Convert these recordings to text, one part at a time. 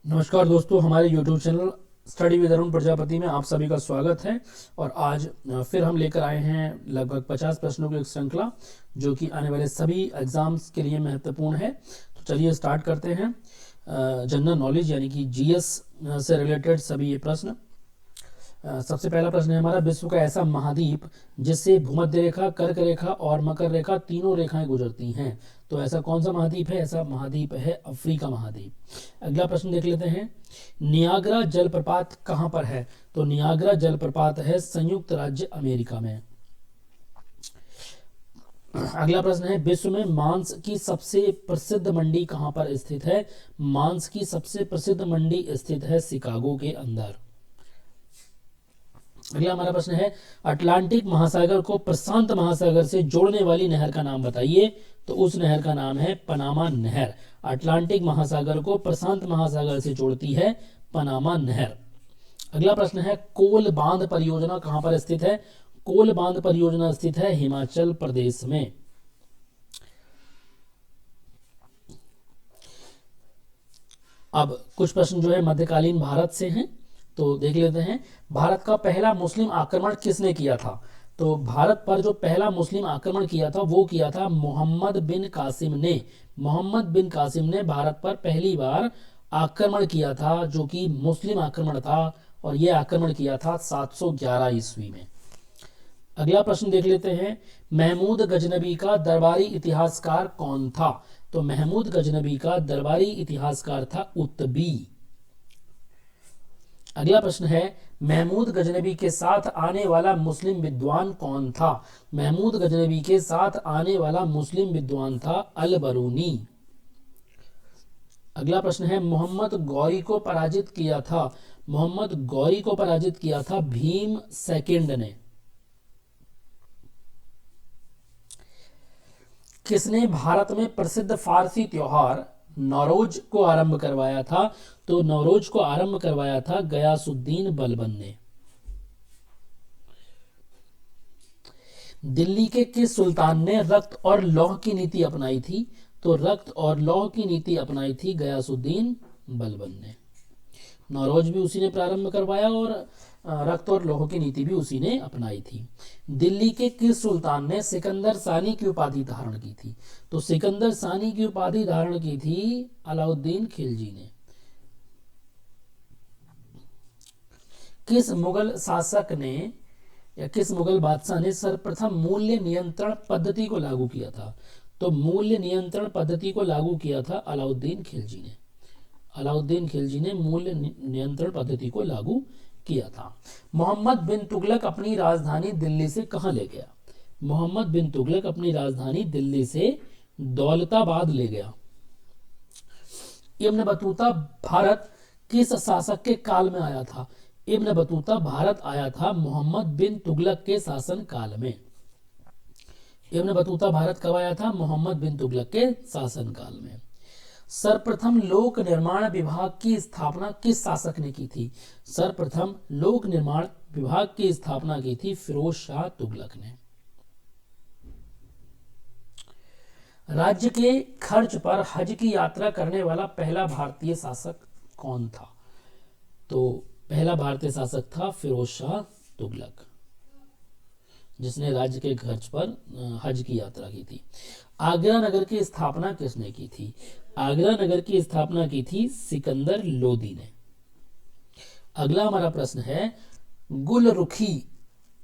नमस्कार दोस्तों, हमारे YouTube channel study with Arun Prajapati में आप सभी का स्वागत है। और आज फिर हम लेकर आए हैं लगभग 50 प्रश्नों की एक श्रृंखला जो कि आने वाले सभी एग्जाम्स के लिए महत्वपूर्ण है। तो चलिए स्टार्ट करते हैं। जनरल नॉलेज यानी कि जीएस से रिलेटेड सभी ये प्रश्न। सबसे पहला प्रश्न है हमारा, विश्व का ऐसा महाद्वीप जिससे भूमध्य रेखा, कर्क रेखा और मकर रेखा तीनों रेखाएं गुजरती हैं। तो ऐसा कौन सा महाद्वीप है? ऐसा महाद्वीप है अफ्रीका महाद्वीप। अगला प्रश्न देख लेते हैं, नियाग्रा जलप्रपात कहाँ पर है? तो नियाग्रा जलप्रपात है संयुक्त राज्य अमेरिका में। अगला प्रश्न है, विश्व में मांस की सबसे प्रसिद्ध मंडी कहाँ पर स्थित है? मांस की सबसे प्रसिद्ध मंडी स्थित है शिकागो के अंदर। अगला हमारा प्रश्न है, अटलांटिक महासागर को प्रशांत महासागर से जोड़ने वाली नहर का नाम बताइए। तो उस नहर का नाम है पनामा नहर। अटलांटिक महासागर को प्रशांत महासागर से जोड़ती है पनामा नहर। अगला प्रश्न है, कोल बांध परियोजना कहां पर स्थित है? कोल बांध परियोजना स्थित है हिमाचल प्रदेश में। अब कुछ प्रश्न जो है मध्यकालीन भारत से हैं, तो देख लेते हैं। भारत का पहला मुस्लिम आक्रमण किसने किया था? तो भारत पर जो पहला मुस्लिम आक्रमण किया था वो किया था मोहम्मद बिन कासिम ने। मोहम्मद बिन कासिम ने भारत पर पहली बार आक्रमण किया था, जो कि मुस्लिम आक्रमण था, और यह आक्रमण किया था 711 ईस्वी में। अगला प्रश्न देख लेते हैं, महमूद गजनबी का दरबारी इतिहासकार कौन था? तो महमूद गजनबी का दरबारी इतिहासकार था उत्तबी। अगला प्रश्न है, महमूद गजनबी के साथ आने वाला मुस्लिम विद्वान कौन था? महमूद गजनबी के साथ आने वाला मुस्लिम विद्वान था अल बरूनी। अगला प्रश्न है, मोहम्मद गौरी को पराजित किया था? मोहम्मद गौरी को पराजित किया था भीम सेकंड ने। किसने भारत में प्रसिद्ध फारसी त्योहार नौरोज को आरंभ करवाया था? तो नौरोज को आरंभ करवाया था गयासुद्दीन बलबन ने। दिल्ली के किस सुल्तान ने रक्त और लौह की नीति अपनाई थी? तो रक्त और लौह की नीति अपनाई थी गयासुद्दीन बलबन ने। नौरोज भी उसी ने प्रारंभ करवाया और रक्त और लौह की नीति भी उसी ने अपनाई थी। दिल्ली के किस सुल्तान ने सिकंदर सानी की उपाधि धारण की थी? तो सिकंदर सानी की उपाधि धारण की थी अलाउद्दीन खिलजी ने। किस मुगल शासक ने या किस मुगल बादशाह ने सर्वप्रथम मूल्य नियंत्रण पद्धति को लागू किया था? तो मूल्य नियंत्रण पद्धति को लागू किया था अलाउद्दीन खिलजी ने। अलाउद्दीन खिलजी ने मूल्य नियंत्रण पद्धति को लागू किया था। मोहम्मद बिन तुगलक अपनी राजधानी दिल्ली से कहां ले गया? मोहम्मद बिन तुगलक अपनी राजधानी दिल्ली से दौलताबाद ले गया। इब्न बतूता भारत किस शासक के काल में आया था? इब्न बतूता भारत आया था मोहम्मद बिन तुगलक के शासन काल में। इब्न बतूता भारत कब आया था? मोहम्मद बिन तुगलक के शासन काल में। सर्वप्रथम लोक निर्माण विभाग की स्थापना किस शासक ने की थी? सर्वप्रथम लोक निर्माण विभाग की स्थापना की थी फिरोज शाह तुगलक ने। राज्य के खर्च पर हज की यात्रा करने वाला पहला भारतीय शासक कौन था? तो पहला भारतीय शासक था फिरोज शाह तुगलक, जिसने राज्य के खर्च पर हज की यात्रा की थी। आगरा नगर की स्थापना किसने की थी? आगरा नगर की स्थापना की थी सिकंदर लोदी ने। अगला हमारा प्रश्न है, गुलरुखी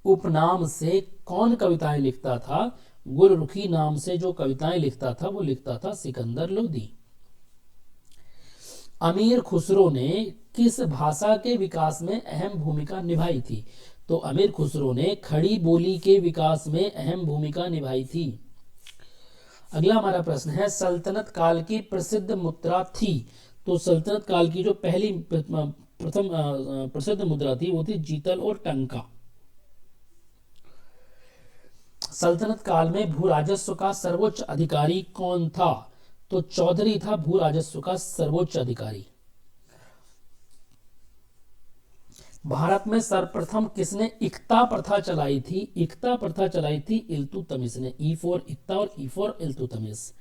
उपनाम से कौन कविताएं लिखता था? गुलरुखी नाम से जो कविताएं लिखता था वो लिखता था सिकंदर लोदी। अमीर खुसरो ने किस भाषा के विकास में अहम भूमिका निभाई थी? तो अमीर खुसरो ने खड़ी बोली के विकास में अहम भूमिका निभाई थी। अगला हमारा प्रश्न है, सल्तनत काल की प्रसिद्ध मुद्रा थी? तो सल्तनत काल की जो पहली प्रथम प्रसिद्ध मुद्रा थी वो थी जीतल और टंका। सल्तनत काल में भू राजस्व का सर्वोच्च अधिकारी कौन था? तो चौधरी था भू राजस्व का सर्वोच्च अधिकारी। भारत में सर्वप्रथम किसने इक्ता प्रथा चलाई थी? इक्ता प्रथा चलाई थी इल्तुतमिश ने। ई फॉर इक्ता और ई फॉर इल्तुतमिश।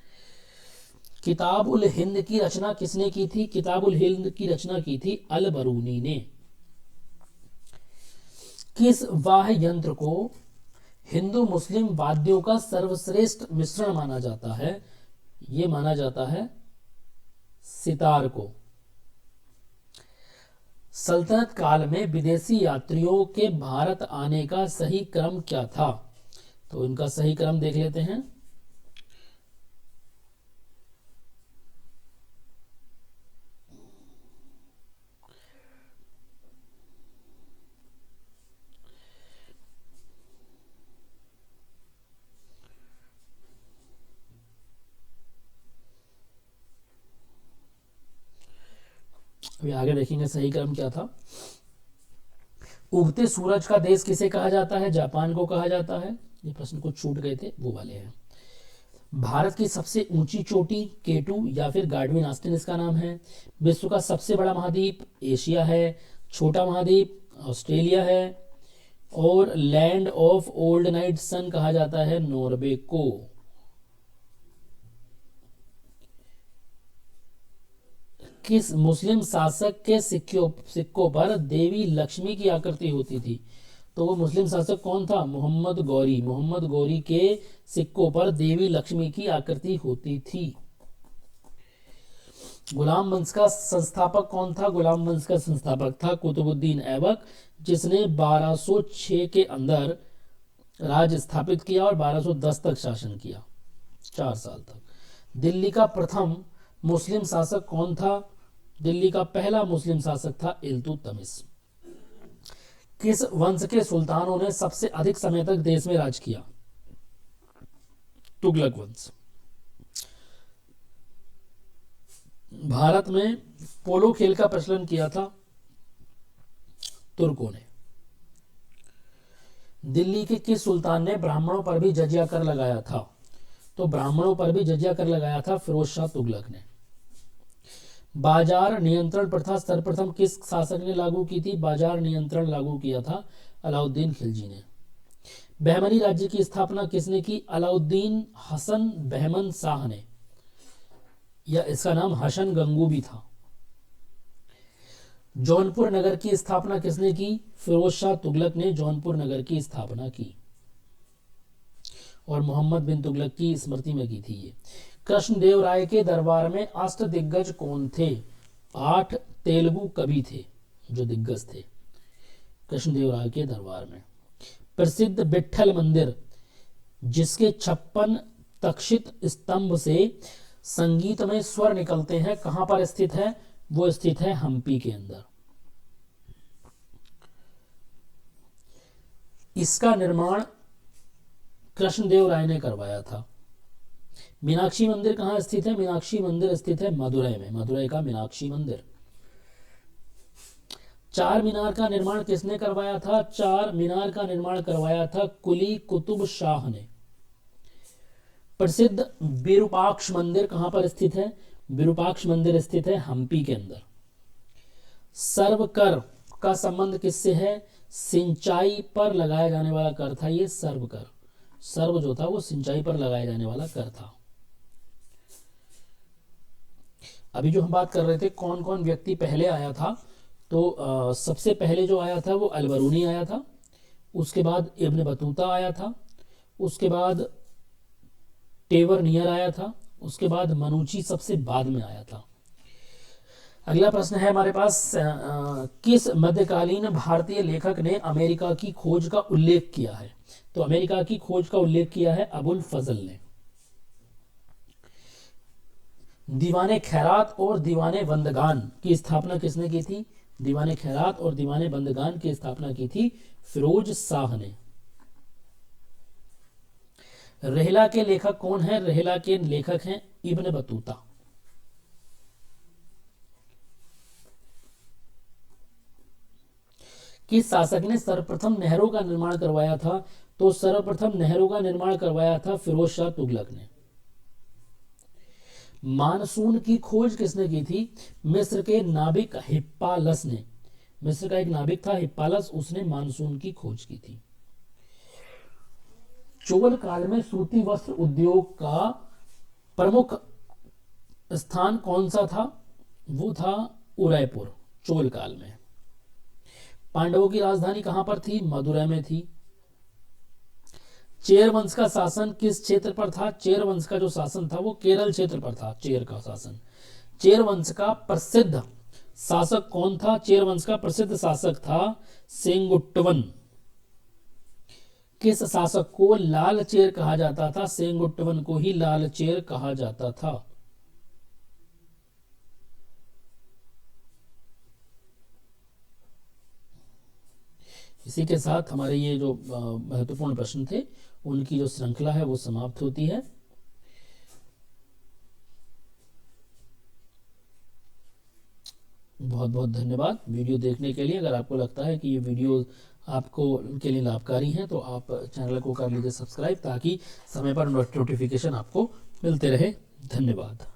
किताब उल हिंद की रचना किसने की थी? किताब उल हिंद की रचना की थी अल बरूनी ने। किस वाद्य यंत्र को हिंदू मुस्लिम वाद्यों का सर्वश्रेष्ठ मिश्रण माना जाता है? यह माना जाता है सितार को। सल्तनत काल में विदेशी यात्रियों के भारत आने का सही क्रम क्या था? तो इनका सही क्रम देख लेते हैं। अभी आगे देखेंगे सही क्रम क्या था। उगते सूरज का देश किसे कहा जाता है? जापान को कहा जाता है। ये प्रश्न कुछ छूट गए थे, वो वाले हैं। भारत की सबसे ऊंची चोटी केटू या फिर गार्डविन आस्टिन इसका नाम है। विश्व का सबसे बड़ा महाद्वीप एशिया है। छोटा महाद्वीप ऑस्ट्रेलिया है। और लैंड ऑफ ओल्ड नाइट सन कहा जाता है नॉर्वे को। किस मुस्लिम शासक के सिक्कों पर देवी लक्ष्मी की आकृति होती थी? तो वो मुस्लिम शासक कौन था? मोहम्मद गौरी। मोहम्मद गौरी के सिक्कों पर देवी लक्ष्मी की आकृति होती थी। गुलाम वंश का संस्थापक कौन था? गुलाम वंश का संस्थापक था कुतुबुद्दीन ऐबक, जिसने 1206 के अंदर राज स्थापित किया और 1210 तक शासन किया, 4 साल तक। दिल्ली का प्रथम मुस्लिम शासक कौन था? दिल्ली का पहला मुस्लिम शासक था इल्तुतमिश। किस वंश के सुल्तानों ने सबसे अधिक समय तक देश में राज किया? तुगलक वंश। भारत में पोलो खेल का प्रचलन किया था तुर्कों ने। दिल्ली के किस सुल्तान ने ब्राह्मणों पर भी जजिया कर लगाया था? तो ब्राह्मणों पर भी जजिया कर लगाया था फिरोज शाह तुगलक ने। बाजार नियंत्रण प्रथा सर्वप्रथम किस शासक ने लागू की थी? बाजार नियंत्रण लागू किया था अलाउद्दीन खिलजी ने। बहमनी राज्य की स्थापना किसने की? अलाउद्दीन हसन बहमन शाह ने, या इसका नाम हसन गंगू भी था। जौनपुर नगर की स्थापना किसने की? फिरोज शाह तुगलक ने जौनपुर नगर की स्थापना की और मोहम्मद बिन तुगलक की स्मृति में की थी ये। कृष्णदेव राय के दरबार में अष्ट दिग्गज कौन थे? 8 तेलुगु कवि थे जो दिग्गज थे कृष्णदेव राय के दरबार में। प्रसिद्ध विट्ठल मंदिर जिसके 56 तक्षित स्तंभ से संगीत में स्वर निकलते हैं, कहां पर स्थित है? वो स्थित है हम्पी के अंदर। इसका निर्माण कृष्णदेव राय ने करवाया था। मीनाक्षी मंदिर कहां स्थित है? मीनाक्षी मंदिर स्थित है मदुरई में, मदुरई का मीनाक्षी मंदिर। चार मीनार का निर्माण किसने करवाया था? चार मीनार का निर्माण करवाया था कुली कुतुब शाह ने। प्रसिद्ध विरूपाक्ष मंदिर कहां पर स्थित है? विरूपाक्ष मंदिर स्थित है हम्पी के अंदर। सर्व कर का संबंध किससे है? सिंचाई पर लगाया जाने वाला कर था ये सर्व कर। सर्व जो था वो सिंचाई पर लगाया जाने वाला कर था। अभी जो हम बात कर रहे थे कौन कौन व्यक्ति पहले आया था, तो सबसे पहले जो आया था वो अलबरूनी आया था, उसके बाद इब्न बतूता आया था, उसके बाद टेवर नियर आया था, उसके बाद मनुची सबसे बाद में आया था। अगला प्रश्न है हमारे पास, किस मध्यकालीन भारतीय लेखक ने अमेरिका की खोज का उल्लेख किया है? तो अमेरिका की खोज का उल्लेख किया है अबुल फजल ने। दीवाने खैरात और दीवाने बंदगान की स्थापना किसने की थी? दीवाने खैरात और दीवाने बंदगान की स्थापना की थी फिरोज शाह ने। रहला के लेखक कौन है? रहला के लेखक हैं इब्न बतूता। किस शासक ने सर्वप्रथम नहरों का निर्माण करवाया था? तो सर्वप्रथम नहरों का निर्माण करवाया था फिरोज शाह तुगलक ने। मानसून की खोज किसने की थी? मिस्र के नाविक हिप्पालस ने। मिस्र का एक नाविक था हिप्पालस, उसने मानसून की खोज की थी। चोल काल में सूती वस्त्र उद्योग का प्रमुख स्थान कौन सा था? वो था उदयपुर, चोल काल में। पांडवों की राजधानी कहां पर थी? मदुरै में थी। चेर वंश का शासन किस क्षेत्र पर था? चेर वंश का जो शासन था वो केरल क्षेत्र पर था, चेर का शासन। चेर वंश का प्रसिद्ध शासक कौन था? चेर वंश का प्रसिद्ध शासक था सेंगुट्टवन। किस शासक को लाल चेर कहा जाता था? सेंगुट्टवन को ही लाल चेर कहा जाता था। इसी के साथ हमारे ये जो महत्वपूर्ण प्रश्न थे उनकी जो श्रृंखला है वो समाप्त होती है। बहुत बहुत धन्यवाद वीडियो देखने के लिए। अगर आपको लगता है कि ये वीडियो आपको के लिए लाभकारी है तो आप चैनल को कर लीजिए सब्सक्राइब, ताकि समय पर नोटिफिकेशन आपको मिलते रहे। धन्यवाद।